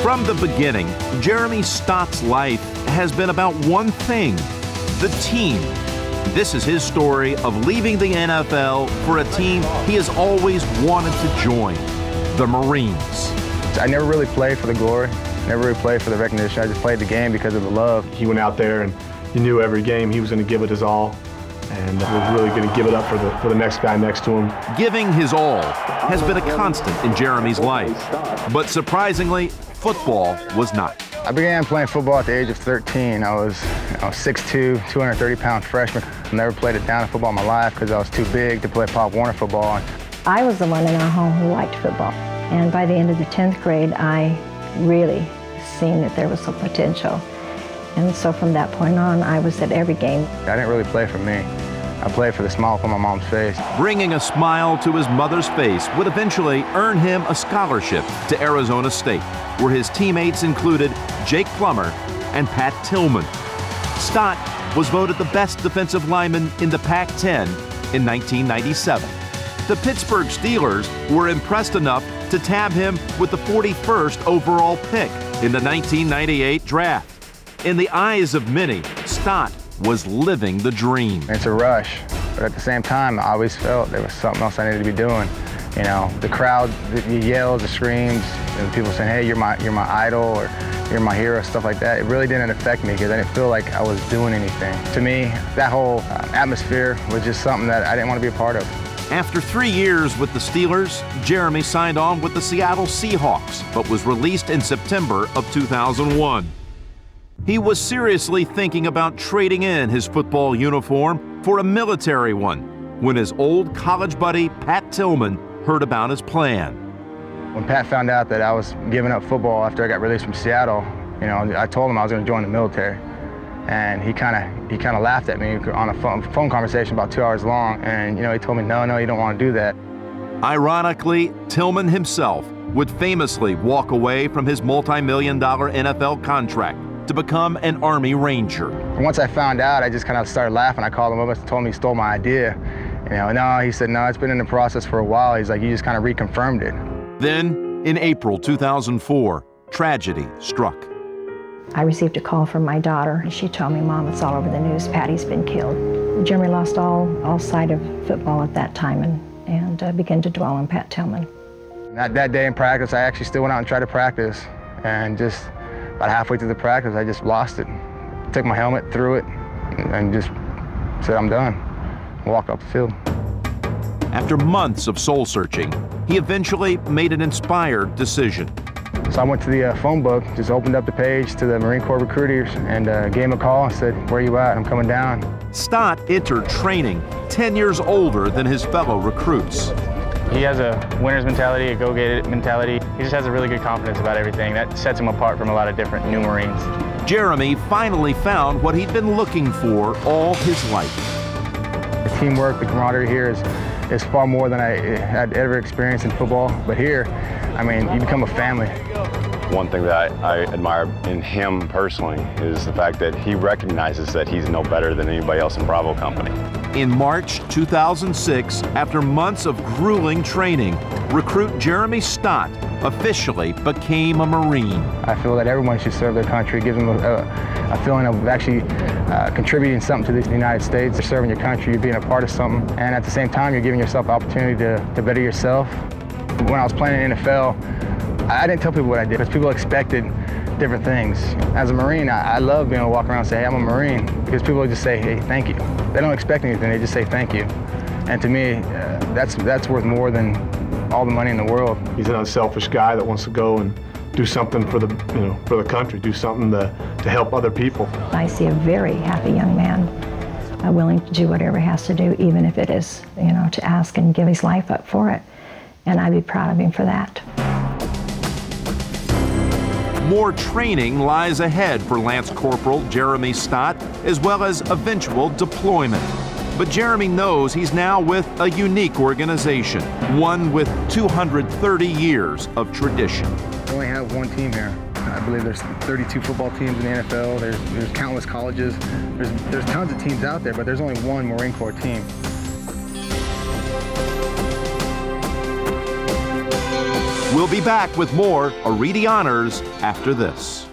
From the beginning, Jeremy Staat's life has been about one thing: the team. This is his story of leaving the NFL for a team he has always wanted to join, the Marines. I never really played for the glory, never really played for the recognition. I just played the game because of the love. He went out there and he knew every game he was going to give it his all, and was really going to give it up for the next guy next to him. Giving his all has been a constant in Jeremy's life, but surprisingly, football was not. I began playing football at the age of 13. I was 6'2", 230-pound freshman. I never played a down in football in my life because I was too big to play Pop Warner football. I was the one in our home who liked football. And by the end of the 10th grade, I really seen that there was some potential. And so from that point on, I was at every game. I didn't really play for me. I played for the smile on my mom's face. Bringing a smile to his mother's face would eventually earn him a scholarship to Arizona State, where his teammates included Jake Plummer and Pat Tillman. Staat was voted the best defensive lineman in the Pac-10 in 1997. The Pittsburgh Steelers were impressed enough to tab him with the 41st overall pick in the 1998 draft. In the eyes of many, Staat was living the dream. It's a rush, but at the same time, I always felt there was something else I needed to be doing. You know, the crowd, the yells, the screams, and people saying, "Hey, you're my idol," or "You're my hero," stuff like that. It really didn't affect me because I didn't feel like I was doing anything. To me, that whole atmosphere was just something that I didn't want to be a part of. After 3 years with the Steelers, Jeremy signed on with the Seattle Seahawks, but was released in September of 2001. He was seriously thinking about trading in his football uniform for a military one when his old college buddy, Pat Tillman, heard about his plan. When Pat found out that I was giving up football after I got released from Seattle, you know, I told him I was going to join the military. And he kind of laughed at me on a phone conversation about 2 hours long. And, you know, he told me, no, you don't want to do that. Ironically, Tillman himself would famously walk away from his multi-million-dollar NFL contract to become an Army Ranger. And once I found out, I just kind of started laughing. I called him up and told him he stole my idea. You know, no, he said, no, it's been in the process for a while. He's like, you just kind of reconfirmed it. Then, in April 2004, tragedy struck. I received a call from my daughter. She told me, "Mom, it's all over the news. Patty's been killed." Jeremy lost all sight of football at that time and began to dwell on Pat Tillman. That day in practice, I actually still went out and tried to practice. And just about halfway through the practice, I just lost it. Took my helmet, threw it, and just said, "I'm done." Walked off the field. After months of soul-searching, he eventually made an inspired decision. So I went to the phone book, just opened up the page to the Marine Corps recruiters and gave him a call and said, "Where are you at? I'm coming down." Staat entered training 10 years older than his fellow recruits. He has a winner's mentality, a go-get-it mentality. He just has a really good confidence about everything. That sets him apart from a lot of different new Marines. Jeremy finally found what he'd been looking for all his life. The teamwork, the camaraderie here is far more than I had ever experienced in football. But here, I mean, you become a family. One thing that I admire in him personally is the fact that he recognizes that he's no better than anybody else in Bravo Company. In March 2006, after months of grueling training, recruit Jeremy Staat officially became a Marine. I feel that everyone should serve their country. It gives them a feeling of actually contributing something to the United States. You're serving your country, you're being a part of something, and at the same time, you're giving yourself the opportunity to better yourself. When I was playing in the NFL, I didn't tell people what I did because people expected different things. As a Marine, I love being able to walk around and say, "Hey, I'm a Marine," because people would just say, "Hey, thank you." They don't expect anything, they just say thank you. And to me, that's worth more than all the money in the world. He's an unselfish guy that wants to go and do something for the, for the country, do something to help other people. I see a very happy young man, willing to do whatever he has to do, even if it is, to ask and give his life up for it. And I'd be proud of him for that. More training lies ahead for Lance Corporal Jeremy Staat, as well as eventual deployment. But Jeremy knows he's now with a unique organization, one with 230 years of tradition. We only have one team here. I believe there's 32 football teams in the NFL. There's countless colleges. There's tons of teams out there, but there's only one Marine Corps team. We'll be back with more Aridi Honors after this.